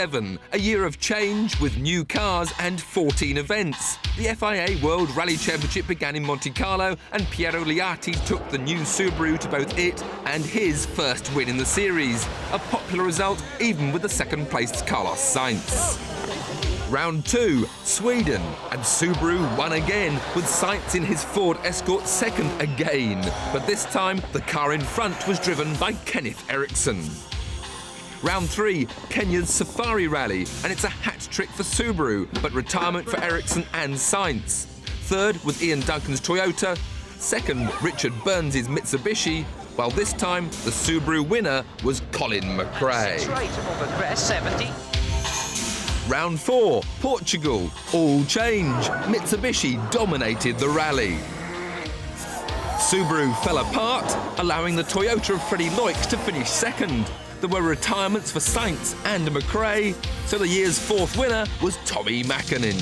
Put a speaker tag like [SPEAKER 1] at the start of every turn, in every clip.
[SPEAKER 1] A year of change with new cars and 14 events. The FIA World Rally Championship began in Monte Carlo and Piero Liatti took the new Subaru to both it and his first win in the series. A popular result even with the second-placed Carlos Sainz. Round 2, Sweden, and Subaru won again with Sainz in his Ford Escort second again. But this time the car in front was driven by Kenneth Eriksson. Round 3, Kenya's Safari Rally, and it's a hat-trick for Subaru, but retirement for Eriksson and Sainz. Third was Ian Duncan's Toyota, second Richard Burns' Mitsubishi, while this time the Subaru winner was Colin McRae. Round 4, Portugal, all change. Mitsubishi dominated the rally. Subaru fell apart, allowing the Toyota of Freddie Loix to finish second. There were retirements for Sainz and McRae, so the year's fourth winner was Tommy Mäkinen.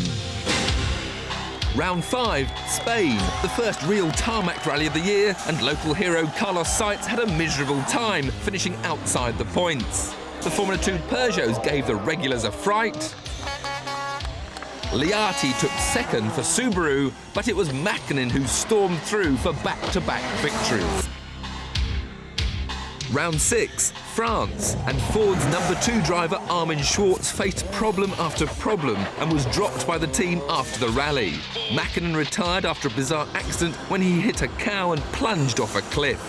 [SPEAKER 1] Round 5, Spain, the first real tarmac rally of the year, and local hero Carlos Sainz had a miserable time, finishing outside the points. The Formula 2 Peugeots gave the regulars a fright. Liatti took second for Subaru, but it was Mäkinen who stormed through for back-to-back victories. Round 6, France, and Ford's number 2 driver Armin Schwartz faced problem after problem and was dropped by the team after the rally. Mäkinen retired after a bizarre accident when he hit a cow and plunged off a cliff.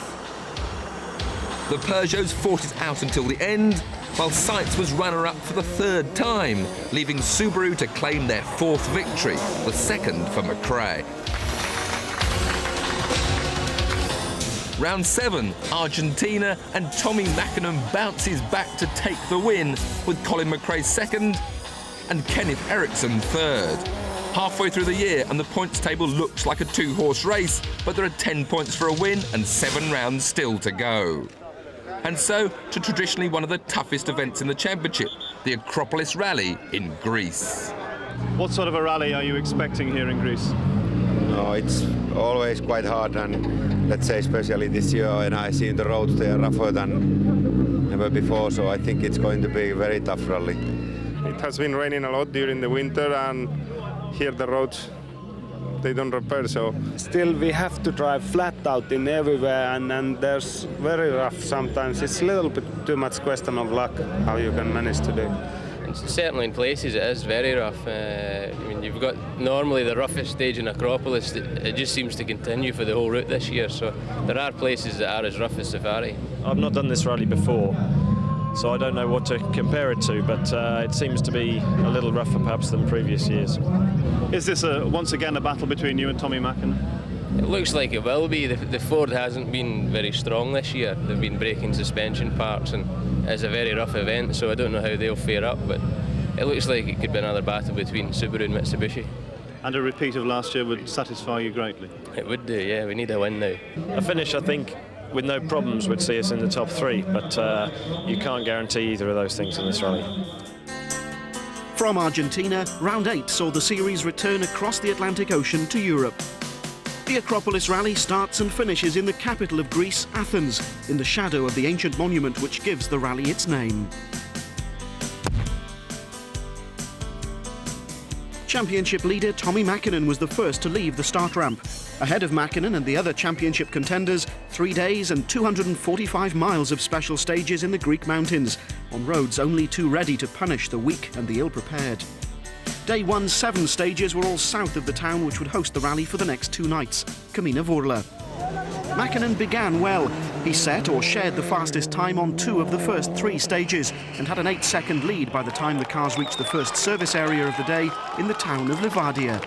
[SPEAKER 1] The Peugeots fought it out until the end, while Sainz was runner-up for the third time, leaving Subaru to claim their fourth victory, the second for McRae. Round 7, Argentina, and Tommy Mäkinen bounces back to take the win, with Colin McRae second and Kenneth Eriksson third. Halfway through the year and the points table looks like a two-horse race, but there are 10 points for a win and 7 rounds still to go. And so to traditionally one of the toughest events in the championship, the Acropolis Rally in Greece.
[SPEAKER 2] What sort of a rally are you expecting here in Greece?
[SPEAKER 3] No, it's always quite hard, and let's say especially this year, and I see the roads they are rougher than ever before, so I think it's going to be a very tough rally.
[SPEAKER 4] It has been raining a lot during the winter, and here the roads they don't repair, so
[SPEAKER 5] still we have to drive flat out in everywhere, and there's very rough sometimes. It's a little bit too much question of luck how you can manage to do.
[SPEAKER 6] Certainly in places it is very rough. I mean, you've got normally the roughest stage in Acropolis. It just seems to continue for the whole route this year, so there are places that are as rough as Safari.
[SPEAKER 7] I've not done this rally before, so I don't know what to compare it to, but it seems to be a little rougher perhaps than previous years.
[SPEAKER 2] Is this once again a battle between you and Tommy Mäkinen?
[SPEAKER 6] It looks like it will be. The Ford hasn't been very strong this year. They've been breaking suspension parts, and it's a very rough event, so I don't know how they'll fare up, but it looks like it could be another battle between Subaru and Mitsubishi.
[SPEAKER 2] And a repeat of last year would satisfy you greatly?
[SPEAKER 6] It would do, yeah. We need a win now.
[SPEAKER 7] A finish, I think, with no problems would see us in the top 3, but you can't guarantee either of those things in this rally.
[SPEAKER 8] From Argentina, round 8 saw the series return across the Atlantic Ocean to Europe. The Acropolis Rally starts and finishes in the capital of Greece, Athens, in the shadow of the ancient monument which gives the rally its name. Championship leader Tommy Mäkinen was the first to leave the start ramp. Ahead of Mäkinen and the other championship contenders, 3 days and 245 miles of special stages in the Greek mountains, on roads only too ready to punish the weak and the ill-prepared. Day 1's 7 stages were all south of the town which would host the rally for the next 2 nights, Kamina Vorla. Mäkinen began well. He set or shared the fastest time on 2 of the first 3 stages and had an 8-second lead by the time the cars reached the first service area of the day in the town of Livadia.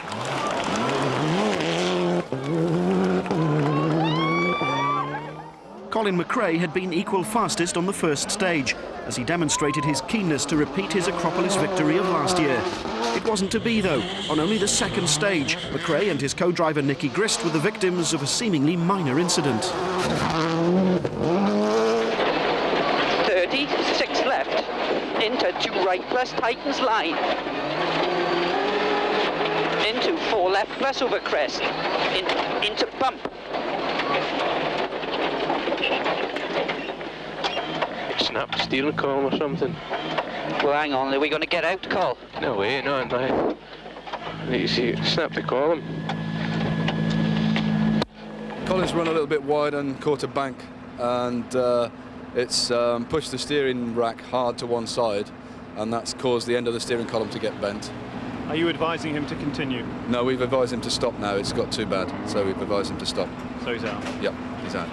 [SPEAKER 8] Colin McRae had been equal fastest on the first stage, as he demonstrated his keenness to repeat his Acropolis victory of last year. It wasn't to be, though. On only the second stage, McRae and his co-driver Nicky Grist were the victims of a seemingly minor incident.
[SPEAKER 9] 36 left, into 2 right plus tightens line, into 4 left plus over crest, into bump.
[SPEAKER 6] snapped the steering column or something.
[SPEAKER 9] Well, hang on, are we going to get out, Col?
[SPEAKER 6] No way, no, no. You see, it snapped the column.
[SPEAKER 10] Colin's run a little bit wide and caught a bank, and it's pushed the steering rack hard to one side, and that's caused the end of the steering column to get bent.
[SPEAKER 2] Are you advising him to continue?
[SPEAKER 10] No, we've advised him to stop now. It's got too bad, so we've advised him to stop.
[SPEAKER 2] So he's out?
[SPEAKER 10] Yep, he's out.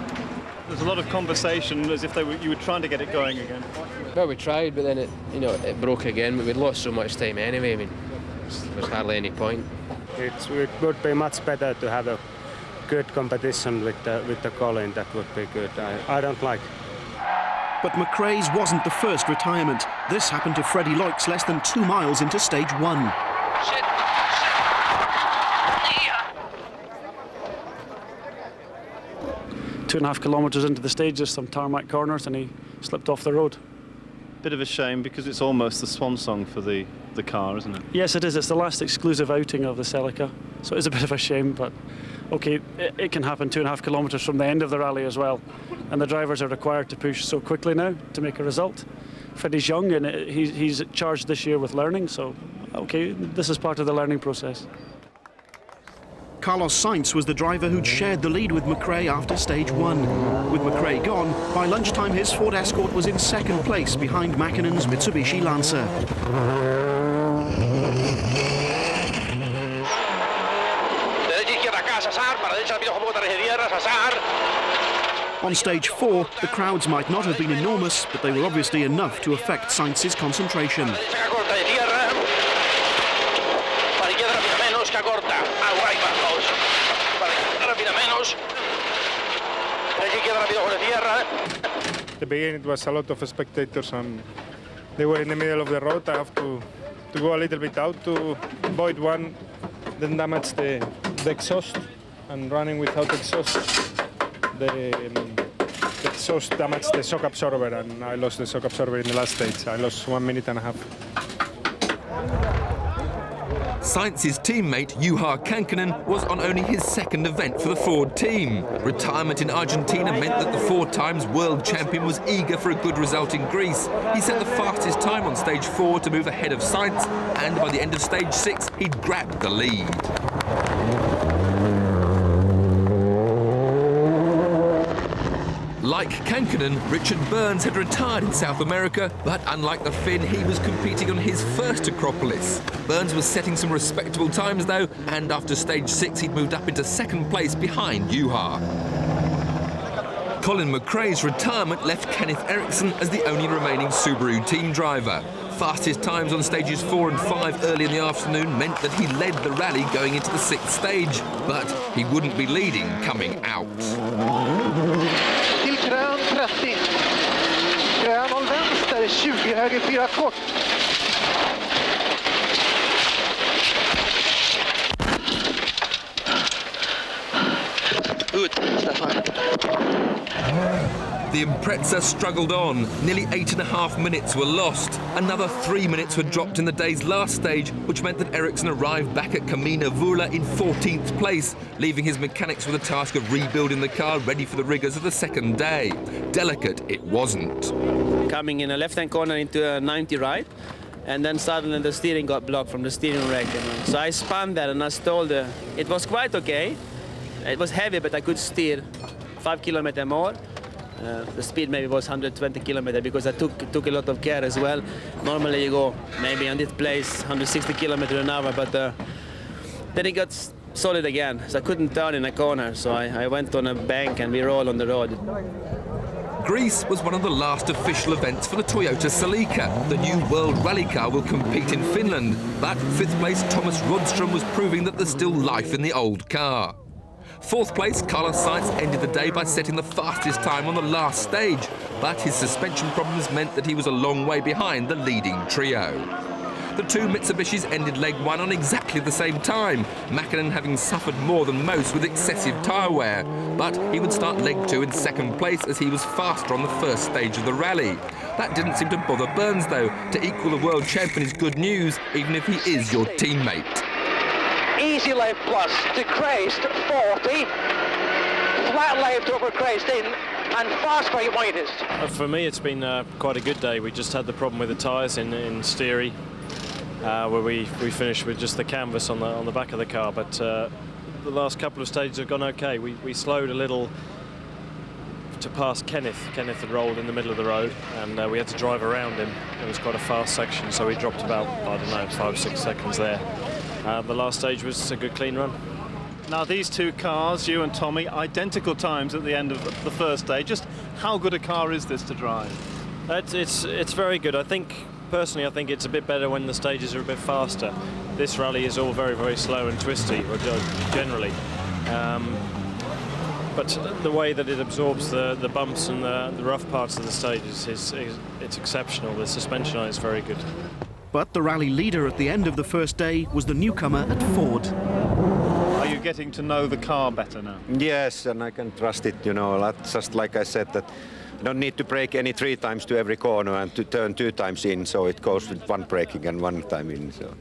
[SPEAKER 2] There's a lot of conversation as if you were trying to get it going again.
[SPEAKER 6] Well, we tried, but then it broke again. But we'd lost so much time anyway. I mean, there was hardly any point.
[SPEAKER 5] It would be much better to have a good competition with the Colin. That would be good. I don't like.
[SPEAKER 8] But McRae's wasn't the first retirement. This happened to Freddie Loix less than 2 miles into stage 1.
[SPEAKER 11] 2.5 kilometres into the stage, there's some tarmac corners, and he slipped off the road.
[SPEAKER 2] Bit of a shame because it's almost the swan song for the car, isn't it?
[SPEAKER 11] Yes, it is. It's the last exclusive outing of the Celica, so it's a bit of a shame, but okay, it can happen 2.5 kilometres from the end of the rally as well, and the drivers are required to push so quickly now to make a result. Freddie's young, and he's charged this year with learning, so okay, this is part of the learning process.
[SPEAKER 8] Carlos Sainz was the driver who'd shared the lead with McRae after stage 1. With McRae gone, by lunchtime his Ford Escort was in second place behind Mäkkinen's Mitsubishi Lancer. On stage 4, the crowds might not have been enormous, but they were obviously enough to affect Sainz's concentration.
[SPEAKER 4] At the beginning it was a lot of spectators and they were in the middle of the road. I have to go a little bit out to avoid one, then damage the exhaust, and running without exhaust, the exhaust damaged the shock absorber, and I lost the shock absorber in the last stage. I lost 1.5 minutes.
[SPEAKER 1] Sainz's teammate Juha Kankkunen was on only his second event for the Ford team. Retirement in Argentina meant that the 4 times world champion was eager for a good result in Greece. He set the fastest time on stage 4 to move ahead of Sainz, and by the end of stage 6 he'd grabbed the lead. Like Kankkunen, Richard Burns had retired in South America, but unlike the Finn, he was competing on his first Acropolis. Burns was setting some respectable times though, and after stage 6 he'd moved up into second place behind Juha. Colin McRae's retirement left Kenneth Eriksson as the only remaining Subaru team driver. Fastest times on stages 4 and 5 early in the afternoon meant that he led the rally going into the 6th stage, but he wouldn't be leading coming out.
[SPEAKER 12] Till grön 30. Grön håll vänster, 20 höger 4 kort.
[SPEAKER 9] Good, Stefan.
[SPEAKER 1] The Impreza struggled on. Nearly 8.5 minutes were lost. Another 3 minutes were dropped in the day's last stage, which meant that Eriksson arrived back at Camina Vula in 14th place, leaving his mechanics with the task of rebuilding the car ready for the rigours of the second day. Delicate it wasn't.
[SPEAKER 13] Coming in a left-hand corner into a 90 right, and then suddenly the steering got blocked from the steering rack. So I spun that and I stalled. It was quite okay. It was heavy, but I could steer 5 kilometers more. The speed maybe was 120 kilometers because I took a lot of care as well. Normally you go maybe on this place 160 kilometers an hour, but then it got solid again. So I couldn't turn in a corner, so I went on a bank and we rolled on the road.
[SPEAKER 1] Greece was one of the last official events for the Toyota Celica. The new World Rally car will compete in Finland, but 5th place Thomas Rodström was proving that there's still life in the old car. 4th place, Carlos Sainz ended the day by setting the fastest time on the last stage, but his suspension problems meant that he was a long way behind the leading trio. The 2 Mitsubishis ended leg 1 on exactly the same time, Mäkinen having suffered more than most with excessive tyre wear, but he would start leg 2 in 2nd place as he was faster on the first stage of the rally. That didn't seem to bother Burns though. To equal the world champion is good news, even if he is your teammate.
[SPEAKER 9] Easy left plus to crest 40. Flat left over crest in and fast for your widest.
[SPEAKER 7] For me, it's been quite a good day. We just had the problem with the tyres in Styria, where we finished with just the canvas on the back of the car. But the last couple of stages have gone okay. We slowed a little to pass Kenneth. Kenneth had rolled in the middle of the road, and we had to drive around him. It was quite a fast section, so we dropped about, I don't know, 5 or 6 seconds there. The last stage was a good clean run.
[SPEAKER 2] Now these two cars, you and Tommy, identical times at the end of the first day. Just how good a car is this to drive?
[SPEAKER 7] It's very good. Personally, I think it's a bit better when the stages are a bit faster. This rally is all very, very slow and twisty, generally. But the way that it absorbs the bumps and the rough parts of the stages it's exceptional. The suspension on it is very good.
[SPEAKER 8] But the rally leader at the end of the first day was the newcomer at Ford.
[SPEAKER 2] Are you getting to know the car better now?
[SPEAKER 3] Yes, and I can trust it, you know, just like I said, that I don't need to brake any 3 times to every corner and to turn 2 times in, so it goes with 1 braking and 1 time in, so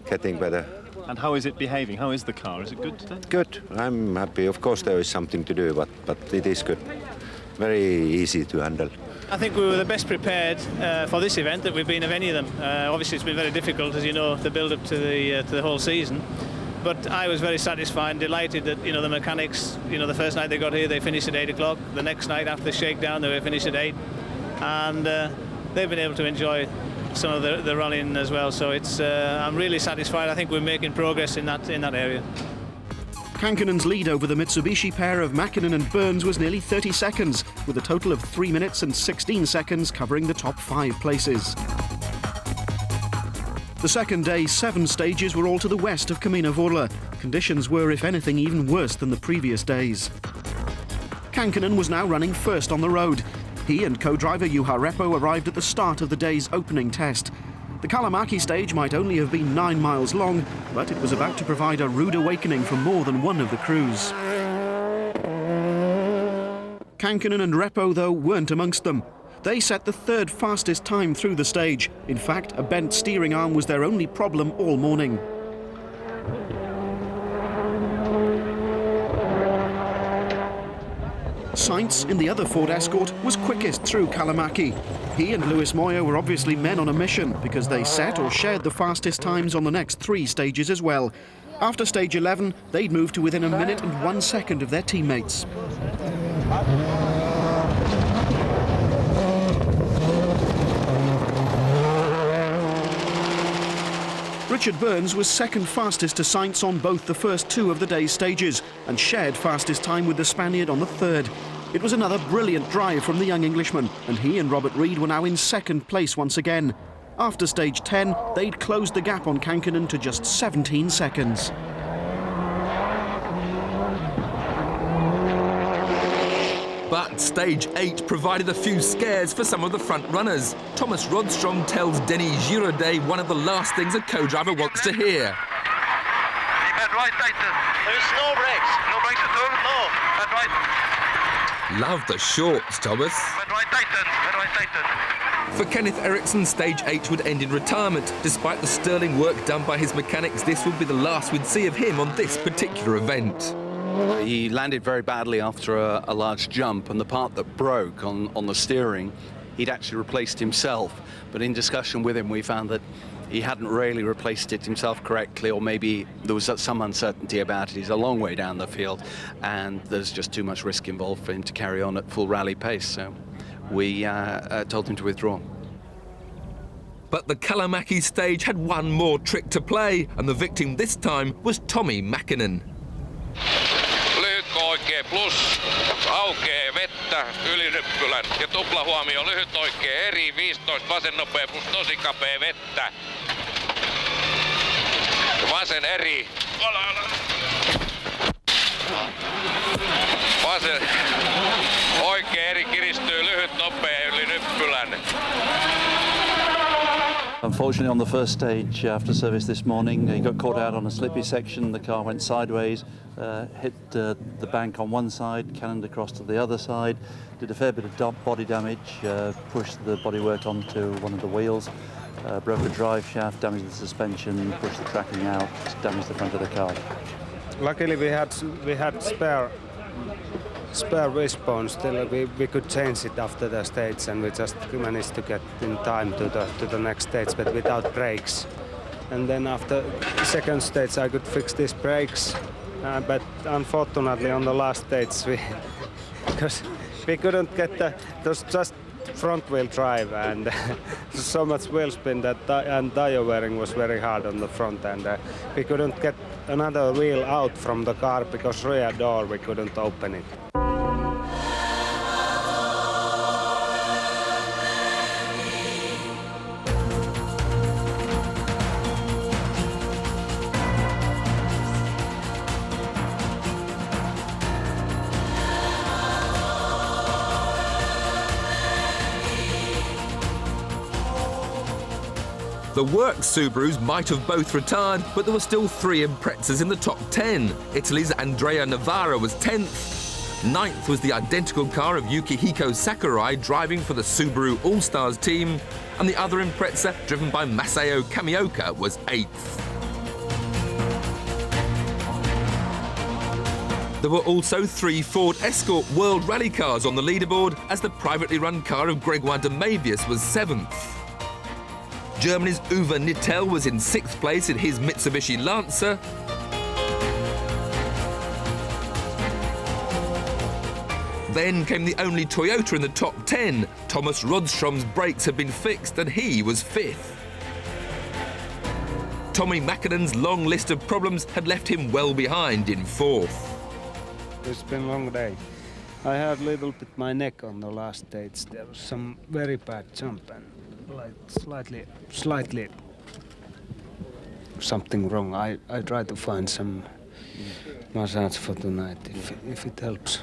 [SPEAKER 3] getting better.
[SPEAKER 2] And how is it behaving? How is the car? Is it good today?
[SPEAKER 3] Good. I'm happy. Of course there is something to do, but it is good. Very easy to handle.
[SPEAKER 14] I think we were the best prepared for this event that we've been of any of them. Obviously, it's been very difficult, as you know, the build-up to the whole season. But I was very satisfied and delighted that, you know, the mechanics, you know, the first night they got here, they finished at 8 o'clock. The next night after the shakedown, they were finished at 8. And they've been able to enjoy some of the rallying as well. So it's I'm really satisfied. I think we're making progress in that area.
[SPEAKER 8] Kankinen's lead over the Mitsubishi pair of Mäkinen and Burns was nearly 30 seconds, with a total of 3 minutes and 16 seconds covering the top 5 places. The second day's 7 stages were all to the west of Kamina Vorla. Conditions were, if anything, even worse than the previous days. Kankinen was now running first on the road. He and co-driver Juha Repo arrived at the start of the day's opening test. The Kalamäki stage might only have been 9 miles long, but it was about to provide a rude awakening for more than one of the crews. Kankinen and Repo, though, weren't amongst them. They set the 3rd fastest time through the stage. In fact, a bent steering arm was their only problem all morning. Sainz, in the other Ford Escort, was quickest through Kalamäki. He and Luis Moya were obviously men on a mission because they set or shared the fastest times on the next 3 stages as well. After stage 11, they'd moved to within 1 minute and 1 second of their teammates. Richard Burns was second fastest to Sainz on both the first 2 of the day's stages and shared fastest time with the Spaniard on the 3rd. It was another brilliant drive from the young Englishman, and he and Robert Reid were now in 2nd place once again. After stage 10, they'd closed the gap on Kankinen to just 17 seconds.
[SPEAKER 1] But stage 8 provided a few scares for some of the front runners. Thomas Rodstrom tells Denis Giraudet one of the last things a co-driver wants to hear.
[SPEAKER 12] There's no brakes. No brakes at all? No. But right.
[SPEAKER 1] Love the shorts, Thomas.
[SPEAKER 12] But right tighten. But right tighten.
[SPEAKER 1] For Kenneth Eriksson, stage 8 would end in retirement. Despite the sterling work done by his mechanics, this would be the last we'd see of him on this particular event.
[SPEAKER 15] He landed very badly after a large jump, and the part that broke on the steering, he'd actually replaced himself. But in discussion with him, we found that he hadn't really replaced it himself correctly, or maybe there was some uncertainty about it. He's a long way down the field, and there's just too much risk involved for him to carry on at full rally pace. So we told him to withdraw.
[SPEAKER 1] But the Kalamäki stage had one more trick to play, and the victim this time was Tommy Mäkinen.
[SPEAKER 16] Oikea plus, aukee vettä yli nyppylän ja tupla huomio, lyhyt oikea eri, 15 vasen nopea plus tosi kapea vettä. Vasen eri. Vasen oikea eri kiristyy, lyhyt nopea yli nyppylän.
[SPEAKER 17] Unfortunately, on the first stage after service this morning, he got caught out on a slippy section. The car went sideways, hit the bank on one side, cannoned across to the other side, did a fair bit of body damage, pushed the bodywork onto one of the wheels, broke a drive shaft, damaged the suspension, pushed the tracking out, damaged the front of the car.
[SPEAKER 5] Luckily, we had spare spare wishbone. Still, we could change it after the stage, and we just managed to get in time to the next stage, but without brakes. And then after second stage, I could fix these brakes, but unfortunately on the last stage, because we couldn't get it was just front-wheel drive, and so much wheel spin that and tire wearing was very hard on the front, and we couldn't get another wheel out from the car because rear door we couldn't open it.
[SPEAKER 1] The Works Subarus might have both retired, but there were still 3 Imprezas in the top 10. Italy's Andrea Navarra was 10th. 9th was the identical car of Yukihiko Sakurai driving for the Subaru All-Stars team, and the other Impreza, driven by Masao Kamioka, was 8th. There were also 3 Ford Escort World Rally cars on the leaderboard, as the privately run car of Gregoire de Mavius was 7th. Germany's Uwe Nittel was in 6th place in his Mitsubishi Lancer. Then came the only Toyota in the top 10. Thomas Rodstrom's brakes had been fixed and he was 5th. Tommi Mäkinen's long list of problems had left him well behind in 4th.
[SPEAKER 5] It's been a long day. I had a little bit my neck on the last stage. There was some very bad jump and like slightly something wrong. I try to find some massage for tonight if it helps.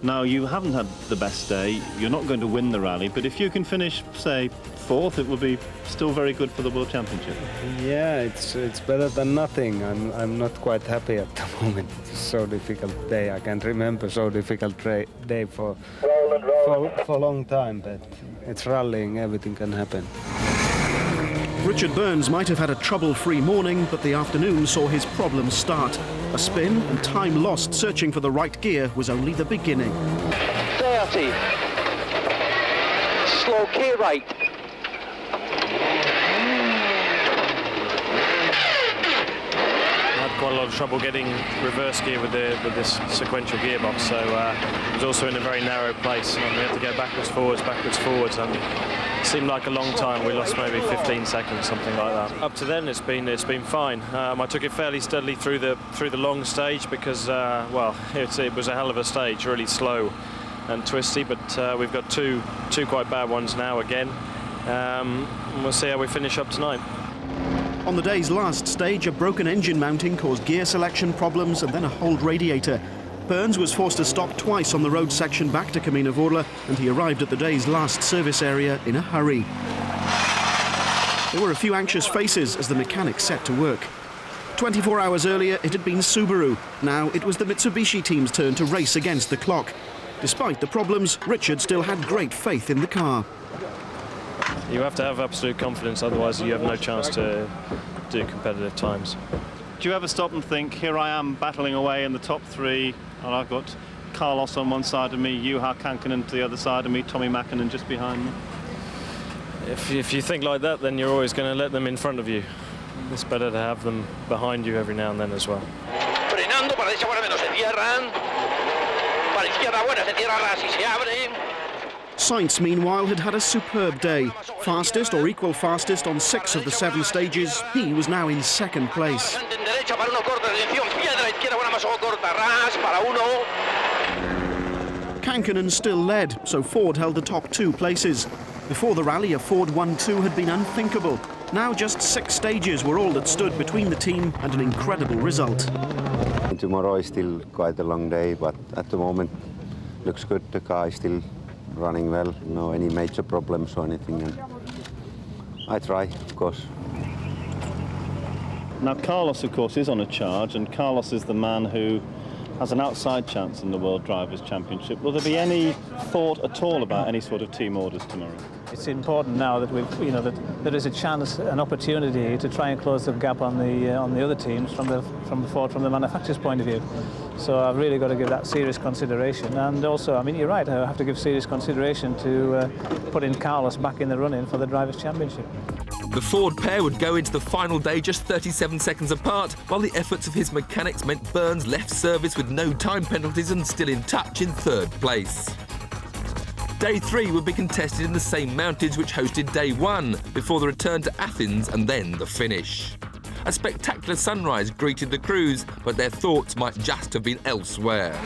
[SPEAKER 2] Now, you haven't had the best day. You're not going to win the rally, but if you can finish, say, 4th, it will be still very good for the World Championship.
[SPEAKER 5] Yeah, it's better than nothing. I'm not quite happy at the moment. It's so difficult day. I can't remember so difficult day for a long time, but it's rallying, everything can happen.
[SPEAKER 8] Richard Burns might have had a trouble-free morning, but the afternoon saw his problems start. A spin and time lost searching for the right gear was only the beginning.
[SPEAKER 9] 30. Slow gear right.
[SPEAKER 7] Quite a lot of trouble getting reverse gear with this sequential gearbox, so it was also in a very narrow place, and we had to go backwards, forwards, and it seemed like a long time. We lost maybe 15 seconds, something like that. Up to then, it's been fine. I took it fairly steadily through the long stage because, well, it was a hell of a stage, really slow and twisty. But we've got two quite bad ones now again. And we'll see how we finish up tonight.
[SPEAKER 8] On the day's last stage, a broken engine mounting caused gear selection problems and then a hold radiator. Burns was forced to stop twice on the road section back to Kamina Vorla, and he arrived at the day's last service area in a hurry. There were a few anxious faces as the mechanic set to work. 24 hours earlier, it had been Subaru. Now it was the Mitsubishi team's turn to race against the clock. Despite the problems, Richard still had great faith in the car.
[SPEAKER 7] You have to have absolute confidence, otherwise you have no chance to do competitive times.
[SPEAKER 2] Do you ever stop and think, here I am battling away in the top 3, and I've got Carlos on one side of me, Juha Kankkunen to the other side of me, Tommi Mäkinen just behind me?
[SPEAKER 7] If you think like that, then you're always going to let them in front of you. It's better to have them behind you every now and then as well.
[SPEAKER 9] Frenando, para derecha, bueno, menos se cierran. Para izquierda, bueno, se cierra ras y se abre.
[SPEAKER 8] Sainz, meanwhile, had had a superb day. Fastest or equal fastest on 6 of the 7 stages, he was now in 2nd place. Kankkunen still led, so Ford held the top 2 places. Before the rally, a Ford 1-2 had been unthinkable. Now just 6 stages were all that stood between the team and an incredible result.
[SPEAKER 3] Tomorrow is still quite a long day, but at the moment looks good. The car is still running well, no any major problems or anything, and I try, of course.
[SPEAKER 2] Now Carlos, of course, is on a charge, and Carlos is the man who has an outside chance in the World Drivers' Championship. Will there be any thought at all about any sort of team orders tomorrow?
[SPEAKER 14] It's important now that that there is a chance, an opportunity to try and close the gap on the other teams from the manufacturer's point of view. So I've really got to give that serious consideration. And also, I mean, you're right, I have to give serious consideration to putting Carlos back in the run-in for the Drivers' Championship.
[SPEAKER 1] The Ford pair would go into the final day just 37 seconds apart, while the efforts of his mechanics meant Burns left service with no time penalties and still in touch in third place. Day 3 would be contested in the same mountains which hosted Day 1, before the return to Athens and then the finish. A spectacular sunrise greeted the crews, but their thoughts might just have been elsewhere.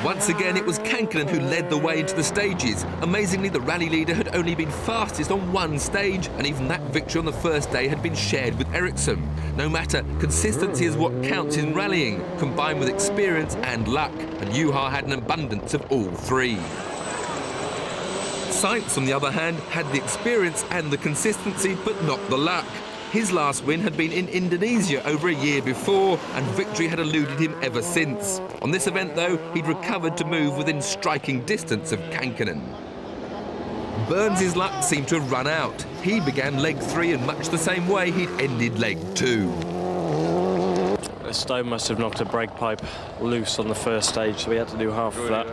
[SPEAKER 1] Once again, it was Kankkunen who led the way into the stages. Amazingly, the rally leader had only been fastest on one stage, and even that victory on the first day had been shared with Eriksson. No matter, consistency is what counts in rallying, combined with experience and luck, and Juha had an abundance of all three. Sainz, on the other hand, had the experience and the consistency, but not the luck. His last win had been in Indonesia over a year before, and victory had eluded him ever since. On this event, though, he'd recovered to move within striking distance of Kankkunen. Burns' luck seemed to have run out. He began leg 3 in much the same way he'd ended leg 2.
[SPEAKER 7] Stone must have knocked a brake pipe loose on the first stage, so we had to do half of that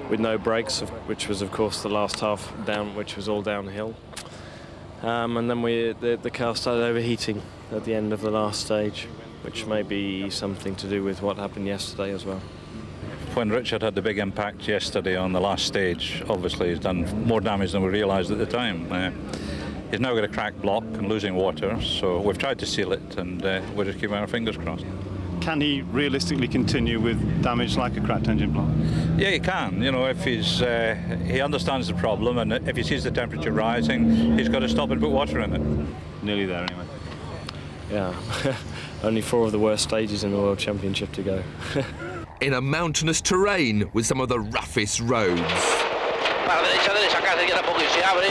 [SPEAKER 7] with no brakes, which was, of course, the last half down, which was all downhill. And then the car started overheating at the end of the last stage, which may be something to do with what happened yesterday as well.
[SPEAKER 18] When Richard had the big impact yesterday on the last stage, obviously he's done more damage than we realised at the time. He's now got a cracked block and losing water, so we've tried to seal it, and we're just keeping our fingers crossed.
[SPEAKER 2] Can he realistically continue with damage like a cracked engine block?
[SPEAKER 18] Yeah, he can. You know, if he understands the problem, and if he sees the temperature rising, he's got to stop and put water in it.
[SPEAKER 2] Nearly there, anyway.
[SPEAKER 7] Yeah, only 4 of the worst stages in the World Championship to go.
[SPEAKER 1] In a mountainous terrain with some of the roughest roads.
[SPEAKER 9] Para derecha, acá se queda poco y se abre.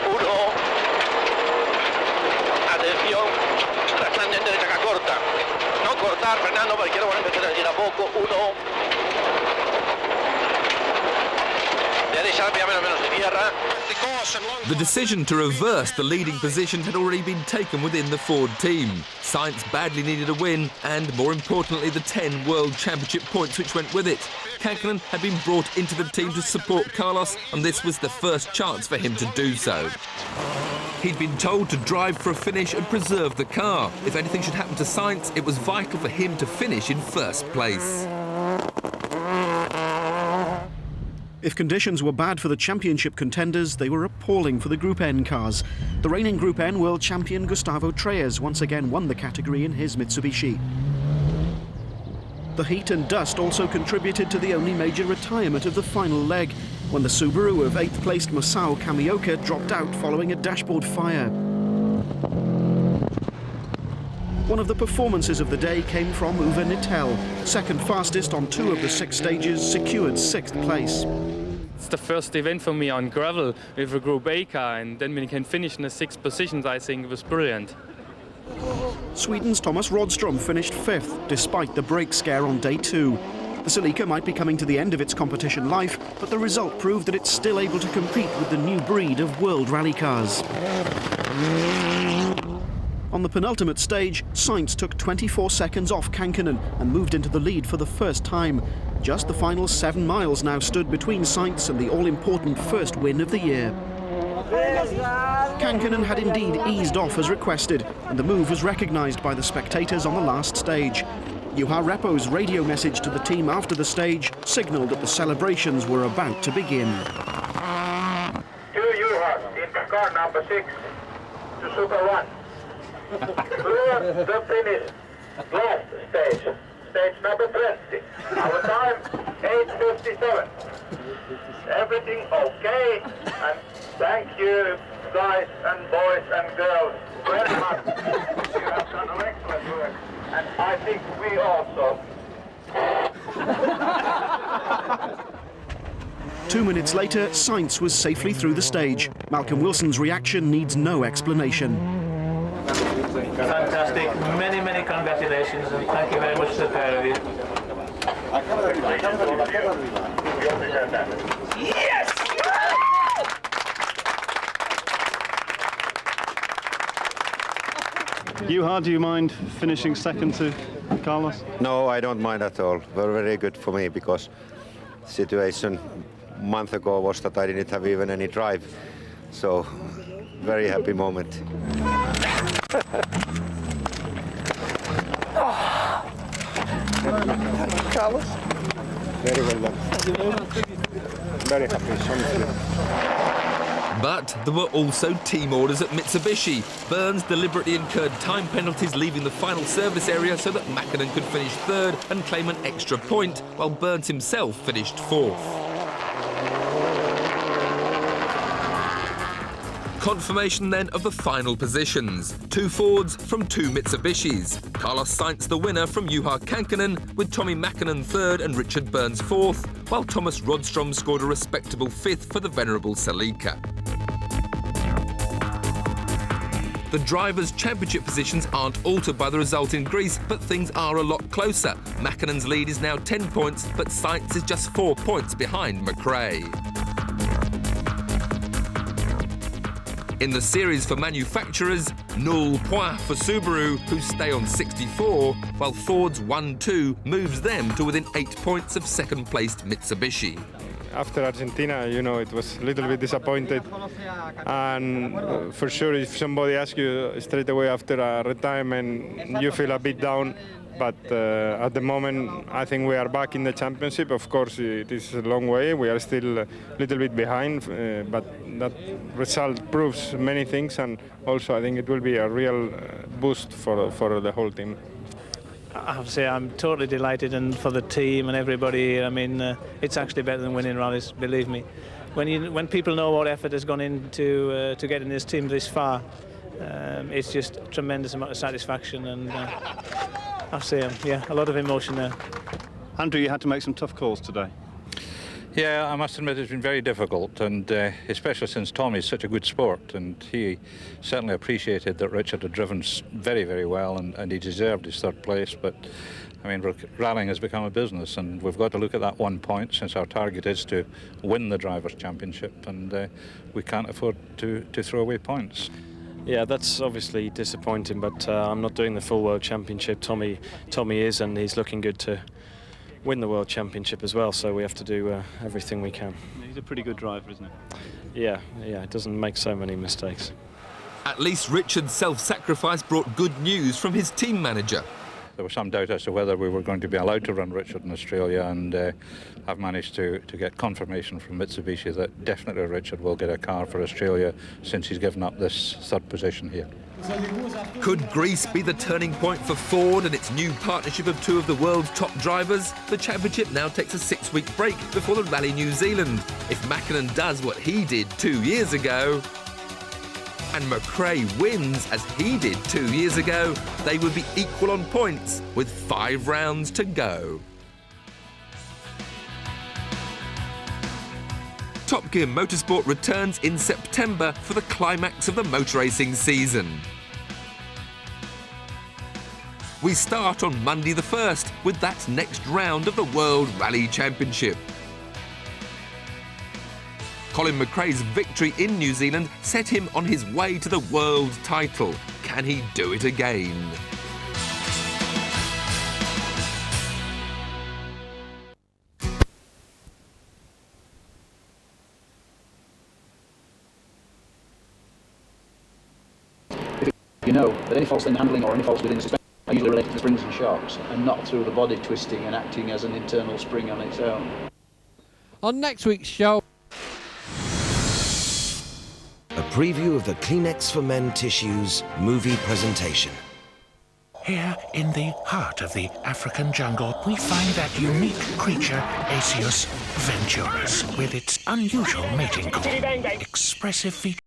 [SPEAKER 9] Uno. Atención. Trascendente derecha acá corta. No cortar, Fernando, porque quiero empezar a decir a poco. Uno. Derecha rápida, menos de tierra.
[SPEAKER 1] The decision to reverse the leading position had already been taken within the Ford team. Sainz badly needed a win and, more importantly, the 10 World Championship points which went with it. Kankkunen had been brought into the team to support Carlos, and this was the first chance for him to do so. He'd been told to drive for a finish and preserve the car. If anything should happen to Sainz, it was vital for him to finish in first place.
[SPEAKER 8] If conditions were bad for the championship contenders, they were appalling for the Group N cars. The reigning Group N world champion Gustavo Treyes once again won the category in his Mitsubishi. The heat and dust also contributed to the only major retirement of the final leg, when the Subaru of 8th placed Masao Kamioka dropped out following a dashboard fire. One of the performances of the day came from Uwe Nittel. Second fastest on 2 of the 6 stages, secured 6th place.
[SPEAKER 19] It's the first event for me on gravel with a Group A car, and then when you can finish in the 6th position, I think it was brilliant.
[SPEAKER 8] Sweden's Thomas Rodström finished 5th, despite the brake scare on day 2. The Celica might be coming to the end of its competition life, but the result proved that it's still able to compete with the new breed of world rally cars. On the penultimate stage, Sainz took 24 seconds off Kankkunen and moved into the lead for the first time. Just the final 7 miles now stood between Sainz and the all-important first win of the year. Kankkunen had indeed eased off as requested, and the move was recognised by the spectators on the last stage. Juha Repo's radio message to the team after the stage signalled that the celebrations were about to begin.
[SPEAKER 12] To Juha in car number 6 to Super 1. Through the finish, last stage, stage number 20. Our time, 8:57. Everything okay, and thank you, guys and boys and girls, very much. You have done an excellent work, and I think we also.
[SPEAKER 8] 2 minutes later, Sainz was safely through the stage. Malcolm Wilson's reaction needs no explanation.
[SPEAKER 14] Fantastic. Many, many congratulations, and thank you very much to the pair of you.
[SPEAKER 9] Yes!
[SPEAKER 2] Juha, do you mind finishing second to Carlos?
[SPEAKER 3] No, I don't mind at all. Very good for me because situation a month ago was that I didn't have even any drive. So, very happy moment.
[SPEAKER 9] Carlos?
[SPEAKER 4] Very well done. Very happy.
[SPEAKER 1] But there were also team orders at Mitsubishi. Burns deliberately incurred time penalties leaving the final service area so that Mäkinen could finish third and claim an extra point, while Burns himself finished fourth. Confirmation then of the final positions. 2 Fords from 2 Mitsubishis. Carlos Sainz the winner from Juha Kankkunen, with Tommi Mäkinen third and Richard Burns fourth, while Thomas Rodstrom scored a respectable fifth for the venerable Celica. The Drivers' Championship positions aren't altered by the result in Greece, but things are a lot closer. Mäkinen's lead is now 10 points, but Sainz is just 4 points behind McRae. In the series for manufacturers, 0 points for Subaru, who stay on 64, while Ford's 1-2 moves them to within 8 points of second-placed Mitsubishi.
[SPEAKER 4] After Argentina, you know, it was a little bit disappointed. And for sure, if somebody asks you straight away after a retirement, you feel a bit down. But at the moment, I think we are back in the championship. Of course, it is a long way. We are still a little bit behind, but that result proves many things. And also, I think it will be a real boost for the whole team.
[SPEAKER 14] I have to say I'm totally delighted, and for the team and everybody. I mean, it's actually better than winning rallies, believe me. When people know what effort has gone into to getting this team this far, it's just a tremendous amount of satisfaction, and I have to say, yeah, a lot of emotion there.
[SPEAKER 2] Andrew, you had to make some tough calls today.
[SPEAKER 18] Yeah, I must admit it's been very difficult, and especially since Tommy's such a good sport, and he certainly appreciated that Richard had driven very, very well, and he deserved his third place. But I mean, rallying has become a business, and we've got to look at that 1 point, since our target is to win the Drivers' Championship, and we can't afford to throw away points.
[SPEAKER 7] Yeah, that's obviously disappointing, but I'm not doing the full World Championship. Tommy is, and he's looking good to win the World Championship as well, so we have to do everything we can.
[SPEAKER 2] He's a pretty good driver, isn't he?
[SPEAKER 7] Yeah, it doesn't make so many mistakes.
[SPEAKER 1] At least Richard's self-sacrifice brought good news from his team manager.
[SPEAKER 18] There was some doubt as to whether we were going to be allowed to run Richard in Australia, and I've managed to get confirmation from Mitsubishi that definitely Richard will get a car for Australia, since he's given up this third position here.
[SPEAKER 1] Could Greece be the turning point for Ford and its new partnership of 2 of the world's top drivers? The championship now takes a 6-week break before the Rally New Zealand. If Mäkinen does what he did 2 years ago, and McRae wins as he did 2 years ago, they would be equal on points with 5 rounds to go. Top Gear Motorsport returns in September for the climax of the motor racing season. We start on Monday the 1st with that next round of the World Rally Championship. Colin McRae's victory in New Zealand set him on his way to the world title. Can he do it again?
[SPEAKER 20] You know that any faults in handling or any faults within the suspension are usually related to springs and shocks, and not through the body twisting and acting as an internal spring on its own.
[SPEAKER 21] On next week's show,
[SPEAKER 22] a preview of the Kleenex for Men Tissues movie presentation.
[SPEAKER 23] Here in the heart of the African jungle, we find that unique creature, Acius venturus, with its unusual mating call, expressive features.